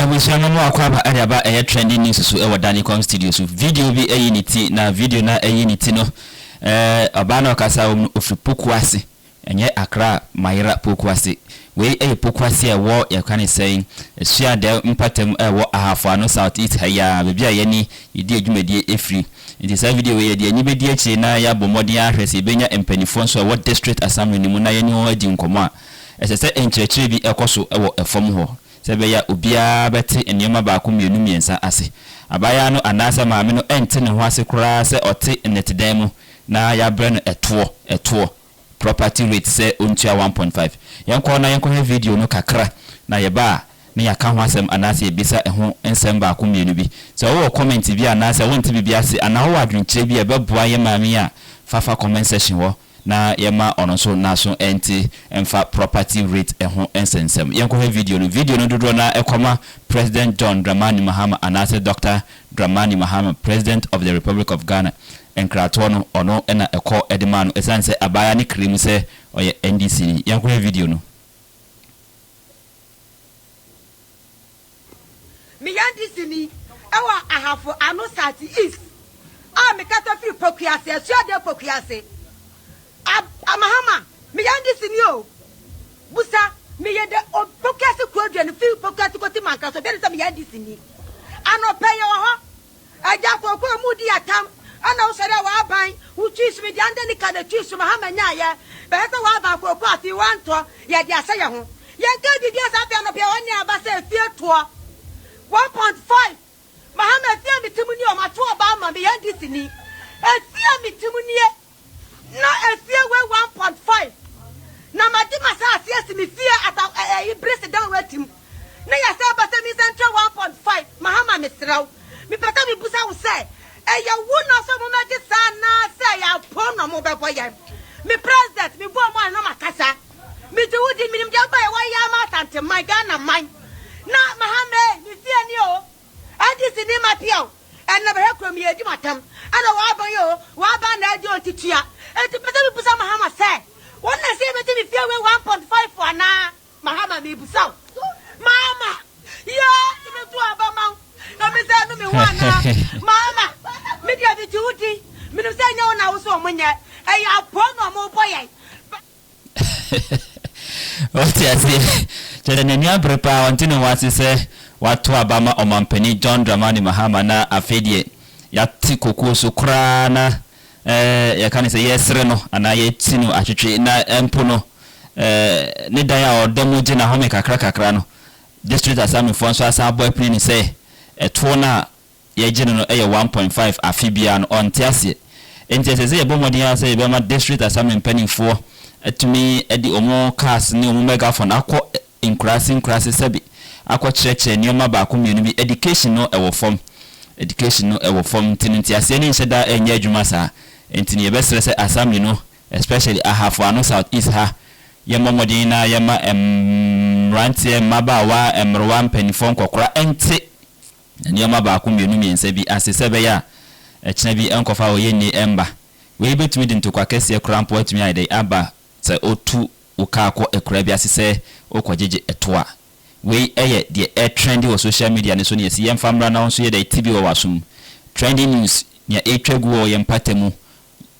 We shall no more kwaba araba a trending news so e DANNYCOM studio so video bi unity na video na unity no abana kasa ofi Pokuase enye Accra Mayra Pokuase we Pokuase e wo ye kan say esua de mpatem e wo Ahafo Ano South East haya bebia ye ni yedi adwumadi efri in this video we ye ni bedi achi na ya bomodin ahwese benya empanifo so what district assembly ni mu na ye ni ho adi nkomo a esese enkyerɛkyerɛ bi ekoso e wo efom ho sebeya obia beti enema ba ko mienu miensa ase abaya no anasa maame no ente ne ho ase kura se ote netdan mu na ya bre no eto property rate se ontua 1.5 yenko na yenko he video no kakra na ye ba ne ya ka ho asem anasa ebisa eho ensem ba ko mienu bi so wo comment bi anasa wonte bi ase ana ho adwenkyerɛ bi e beboa ye maame a fafa comment section wo na yema ono so na so enti emfa property rate eho ensensem yenko he video no dodo na ekoma President John Dramani Mahama anase Dr. Dramani Mahama, President of the Republic of Ghana enkrato no ono ena eko edemano esanse abaya ni krim se oye NDC ni yenko he video no mi NDC ni ewa Ahafo Ano South East me kata fi Pokuase asua de Pokuase Mahama, me yandi sinio. Busa, me yede o Pokuase kwadwa ne fi Pokuase koti manka so be me yandi sini. Ano peye wo ho. Aja ko mudi atam. Ana wo sere wa aban, wo twis me de ande ni ka de twis Mahama nya ye. Be heta wa aban ko ati wanto ye de ase ye ho. Ye ka di dia sa pe no pe woni abase fie to 1.5. Mahama fie mitimuni o ma to ba ma me yandi sini. Fie mitimuni no efie we 1.5 na madima sa asiesi mi fie ata president wetim na ya say bata mi central 1.5 Mahama misraw mi pata mi busa wo say ya wu na so mo meji sa na say ya pon no mo bebo ya mi president mi bo mo na makasa mi je wudi mi nim je ba ya wa ya ma tante my Ghana man na Mahama mi fie ni o adi sini ma piao na be hekro mi edi matam ana wa ban yo wa ban na adi otitua enti pete mi busa Mahama say wonna say beti mi fie we 1.5 for na Mahama mi busa mama ya mi tu abama na mi say no mi wana mama mi dia bi tuti mi no say nya na wo so omunye ya pono mo boye oti ase jere ne nya prepa wantino wase se watu abama omampani John Dramani Mahama na afedie yati Pokuase kura na ya kan se yesre no ana yetinu atwetwe na empo no ne dan a odomo je na home kakra no district assembly fo so asa boy pin ni se eto na ye je no 1.5 afibia no ontiase enti se ye bomodin asa ye bema district assembly mpani fo etumi edi omo cars ni omo megaphone akọ inkrasi sebi akọ church nioma ba ko mienu bi education no ewo form tinti ase ni nhyeda enya adwuma sa enti ne yebesere se assembly no especially Ahafo Ano South East ha yema modin na yema rantie mabawa emrowa mpanifo nkokora enti nioma ba ko mienu miensa bi asesebe ya ekina bi enkofa oyenni emba we betumi dintokwa kese krampo atumi aide aba se otu ukako ekura bi asese okwajeje etoa we eye the trendy on social media ne so ne yesi yemfamra na onso ye da TV wo wasum trending news nya etwagu wo yempatemu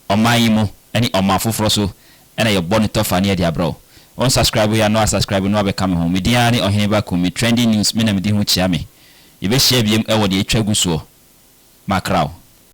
omayimu ani omafoforo so ena ye boni tofa ne dia bro on subscribe ya no subscribe no abeka me ho media ni ohene ba ko me trending news me na me di ho chia me ye be share biem e wo de etwagu so makrao